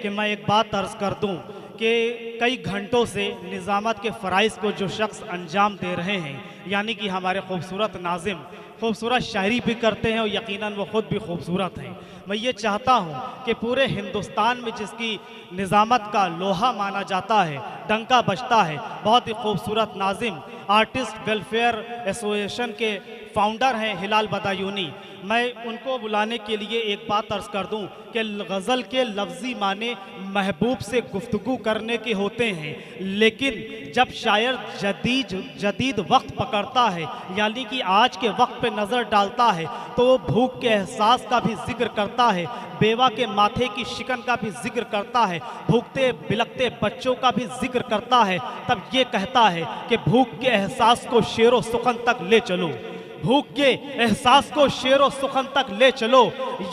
कि मैं एक बात अर्ज़ कर दूं कि कई घंटों से निज़ामत के फ़राइज़ को जो शख्स अंजाम दे रहे हैं, यानी कि हमारे खूबसूरत नाज़िम खूबसूरत शायरी भी करते हैं और यकीनन वो ख़ुद भी खूबसूरत हैं। मैं ये चाहता हूँ कि पूरे हिंदुस्तान में जिसकी निज़ामत का लोहा माना जाता है, डंका बजता है, बहुत ही खूबसूरत नाज़िम आर्टिस्ट वेलफेयर एसोसिएशन के फाउंडर हैं हिलाल बदायूनी, मैं उनको बुलाने के लिए एक बात अर्ज़ कर दूं कि गज़ल के लफ्ज़ी माने महबूब से गुफ्तगू करने के होते हैं, लेकिन जब शायर जदीद वक्त पकड़ता है, यानी कि आज के वक्त पे नज़र डालता है, तो वो भूख के एहसास का भी जिक्र करता है, बेवा के माथे की शिकन का भी जिक्र करता है, भूखते बिलखते बच्चों का भी जिक्र करता है। तब ये कहता है कि भूख के एहसास को शेरो सुखन तक ले चलो, भूख के एहसास को शेरो सुखन तक ले चलो,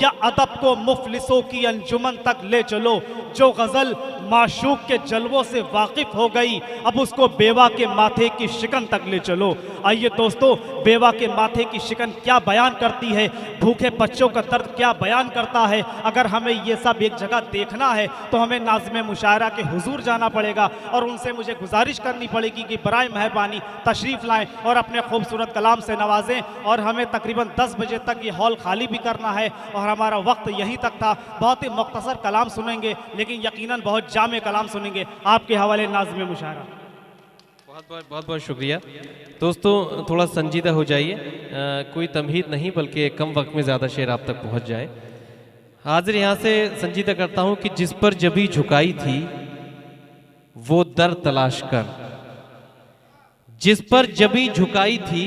या अदब को मुफलिसों की अंजुमन तक ले चलो। जो गज़ल माशूक के जलवों से वाकिफ़ हो गई, अब उसको बेवा के माथे की शिकन तक ले चलो। आइए दोस्तों, बेवा के माथे की शिकन क्या बयान करती है, भूखे बच्चों का दर्द क्या बयान करता है। अगर हमें ये सब एक जगह देखना है तो हमें नाज़िम मुशायरा के हुजूर जाना पड़ेगा और उनसे मुझे गुजारिश करनी पड़ेगी कि बराए मेहरबानी तशरीफ़ लाएँ और अपने खूबसूरत कलाम से नवाजें। और हमें तकरीबन 10 बजे तक ये हॉल खाली भी करना है और हमारा वक्त यहीं तक था। बहुत ही मुख्तसर कलाम सुनेंगे, लेकिन यकीनन बहुत जामे कलाम सुनेंगे। आपके हवाले नाज़िम मुशायरा। बहुत बहुत शुक्रिया दोस्तों, थोड़ा संजीदा हो जाइए, कोई तमहीद नहीं बल्कि कम वक्त में ज़्यादा शेर आप तक पहुंच जाए। हाजिर यहाँ से संजीदा करता हूँ कि जिस पर जबी झुकाई थी वो दर तलाश कर, जिस पर जबी झुकाई थी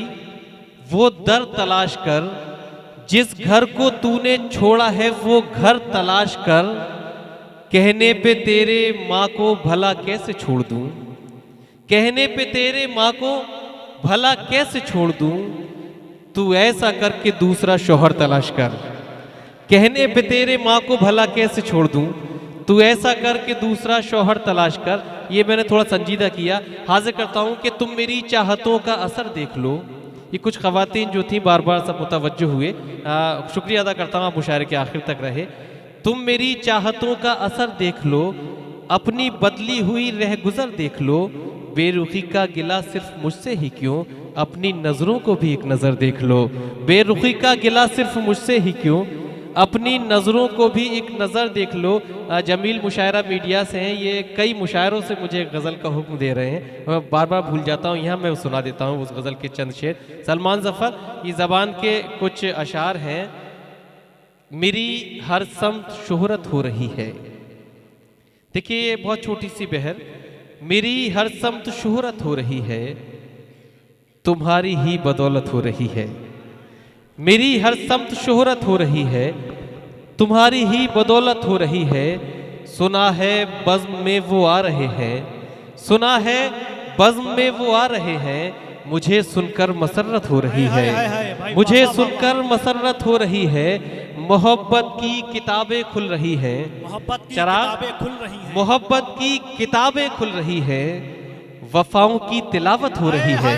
वो दर तलाश कर, जिस घर को तूने छोड़ा है वो घर तलाश कर, कहने पे तेरे माँ को भला कैसे छोड़ दूं, कहने पे तेरे माँ को भला कैसे छोड़ दूं, तू ऐसा करके दूसरा शौहर तलाश कर, कहने पे तेरे माँ को भला कैसे छोड़ दूं, तू ऐसा करके दूसरा शौहर तलाश कर। ये मैंने थोड़ा संजीदा किया। हाजिर करता हूँ कि तुम मेरी चाहतों का असर देख लो। ये कुछ ख़वातीन जो थी बार बार सब मुतवज्जो हुए, शुक्रिया अदा करता हूँ, आप मुशायरे के आखिर तक रहे। तुम मेरी चाहतों का असर देख लो, अपनी बदली हुई रह गुज़र देख लो, बेरुखी का गिला सिर्फ मुझसे ही क्यों, अपनी नज़रों को भी एक नज़र देख लो, बेरुखी का गिला सिर्फ मुझसे ही क्यों, अपनी नज़रों को भी एक नज़र देख लो। जमील मुशायरा मीडिया से हैं, ये कई मुशायरों से मुझे गज़ल का हुक्म दे रहे हैं, मैं बार बार भूल जाता हूँ, यहाँ मैं सुना देता हूँ उस गज़ल के चंद शेर। सलमान ज़फ़र, ये ज़बान के कुछ अशार हैं। मेरी हर समत शोहरत हो रही है, देखिए ये बहुत छोटी सी बहर। मेरी हर समत शोहरत हो रही है, तुम्हारी ही बदौलत हो रही है, मेरी हर समत शोहरत हो रही है, तुम्हारी ही बदौलत हो रही है। सुना है बज़्म में वो आ रहे हैं, सुना है बज़्म में वो आ रहे हैं, मुझे सुनकर मसरत हो रही है, मुझे सुनकर मसरत हो रही है। मोहब्बत की किताबें खुल रही हैं, मोहब्बत की किताबें खुल रही है, वफाओं की तिलावत हो रही है,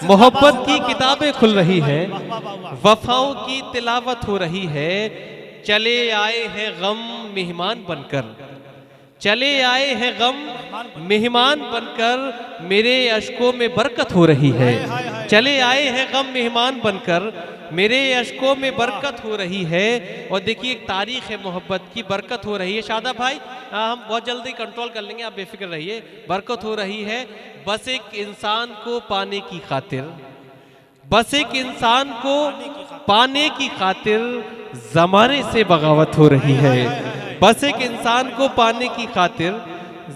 मोहब्बत की किताबें खुल रही है, वफाओं की तिलावत हो रही है। चले आए हैं गम मेहमान बनकर, चले आए हैं गम मेहमान बनकर, मेरे अश्कों में बरकत हो रही है, चले आए हैं गम मेहमान बनकर, मेरे अश्कों में बरकत हो रही है। और देखिए एक तारीख है मोहब्बत की, बरकत हो रही है। शादाब भाई, हम बहुत जल्दी कंट्रोल कर लेंगे, आप बेफिक्र रहिए। बरकत हो रही है, बस एक इंसान को पाने की खातिर, बस एक इंसान को पाने की खातिर ज़माने से बगावत हो रही है, बस एक इंसान को पाने की खातिर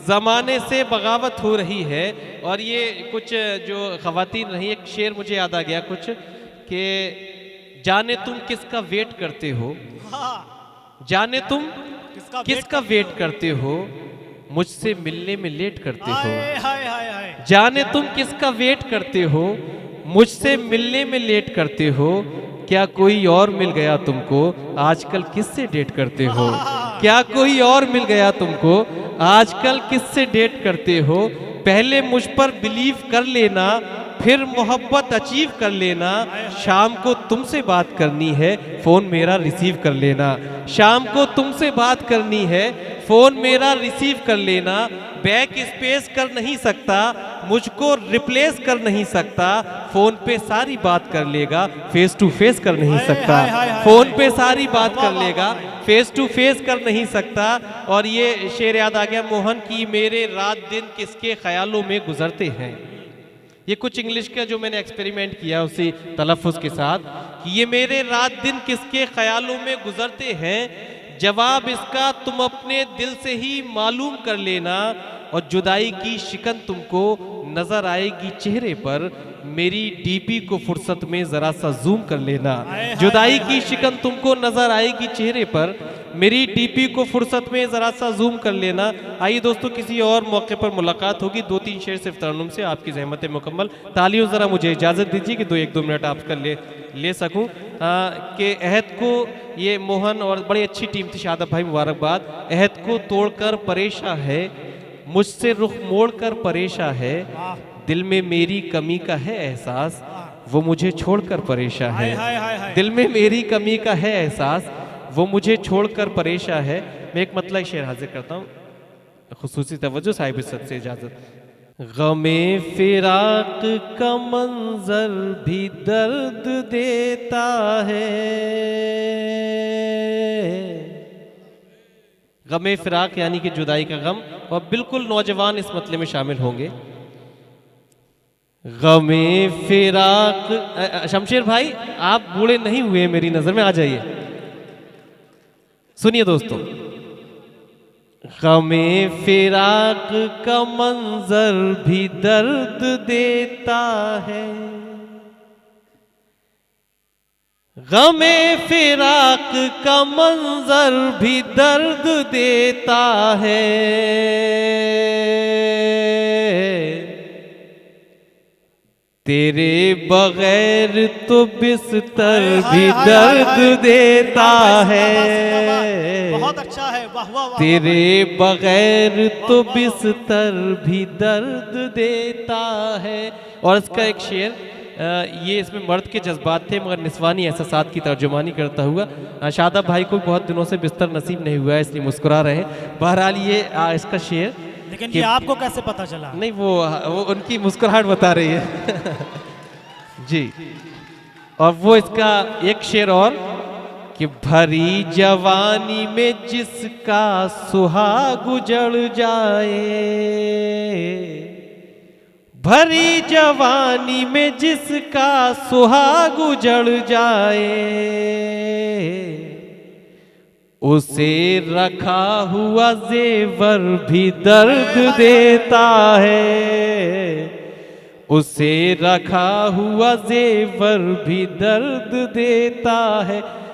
ज़माने से बगावत हो रही है। और ये कुछ जो ख़वातीन रही, एक शेर मुझे याद आ गया कुछ, कि जाने तुम किसका वेट करते हो, जाने तुम किसका वेट करते हो, मुझसे मिलने में लेट करते हो, जाने तुम किसका वेट करते हो, मुझसे मिलने में लेट करते हो, क्या कोई और मिल गया तुमको, आजकल किससे डेट करते हो, क्या कोई और मिल गया तुमको, आजकल किससे डेट करते हो। पहले मुझ पर बिलीव कर लेना, फिर मोहब्बत अचीव कर लेना। शाम को तुमसे बात करनी है, फ़ोन मेरा रिसीव कर लेना। शाम को तुमसे बात करनी है, फ़ोन मेरा रिसीव कर लेना। बैक स्पेस कर नहीं सकता, मुझको रिप्लेस कर नहीं सकता। फ़ोन पे सारी बात कर लेगा, फेस टू फेस कर नहीं सकता। फ़ोन पे सारी बात कर लेगा, फेस टू फेस कर नहीं सकता। और ये शेर याद आ गया मोहन की, मेरे रात दिन किसके ख्यालों में गुजरते हैं। ये कुछ इंग्लिश का जो मैंने एक्सपेरिमेंट किया उसी तलफ़ुज़ के साथ कि ये मेरे रात दिन किसके ख्यालों में गुजरते हैं। जवाब इसका तुम अपने दिल से ही मालूम कर लेना। और जुदाई की शिकन तुमको नजर आएगी चेहरे पर, मेरी डीपी को फुर्सत में जरा सा जूम कर लेना। जुदाई की शिकन तुमको नजर आएगी चेहरे पर, मेरी डीपी को फुर्सत में जरा सा जूम कर लेना। आइए दोस्तों, किसी और मौके पर मुलाकात होगी। 2-3 शेर सिर्फ तरन्नुम से आपकी ज़हमत मुकम्मल। तालियों ज़रा मुझे इजाज़त दीजिए कि 1-2 मिनट आपका ले सकूं। कि अहद को ये मोहन और बड़ी अच्छी टीम थी, शादाब भाई मुबारकबाद। अहद को तोड़कर परेशान है, मुझसे रुख मोड़ कर परेशान है। दिल में मेरी कमी का है एहसास, वो मुझे छोड़कर परेशान है। दिल में मेरी कमी का है एहसास, वो मुझे छोड़कर परेशान है। मैं एक मतलब शेर हाजिर करता हूँ, खुसूसी तवज्जो साहिब इज़्ज़त से इजाज़त। गमे फिराक का मंजर भी दर्द देता है। गमे फिराक यानी कि जुदाई का गम, और बिल्कुल नौजवान इस मतले में शामिल होंगे। गमे फिराक, शमशेर भाई आप बूढ़े नहीं हुए मेरी नजर में, आ जाइए सुनिए दोस्तों। गमे फिराक का मंजर भी दर्द देता है। गमे फिराक का मंजर भी दर्द देता है। तेरे बगैर तो बिस्तर भी दर्द देता है। बहुत अच्छा है, वाह वाह वाह। तेरे बगैर तो बिस्तर भी दर्द देता है। और इसका एक शेर, ये इसमें मर्द के जज्बात थे मगर निस्वानी एहसासात की तर्जुमानी करता हुआ। शादाब भाई को बहुत दिनों से बिस्तर नसीब नहीं हुआ है, इसलिए मुस्कुरा रहे हैं। बहरहाल ये इसका शेर, लेकिन ये आपको कैसे पता चला? नहीं वो उनकी मुस्कुराहट बता रही है जी। और वो इसका एक शेर और कि भरी जवानी में जिसका सुहाग उजड़ जाए, भरी जवानी में जिसका सुहाग उजड़ जाए, उसे रखा हुआ जेवर भी दर्द देता है। उसे रखा हुआ जेवर भी दर्द देता है।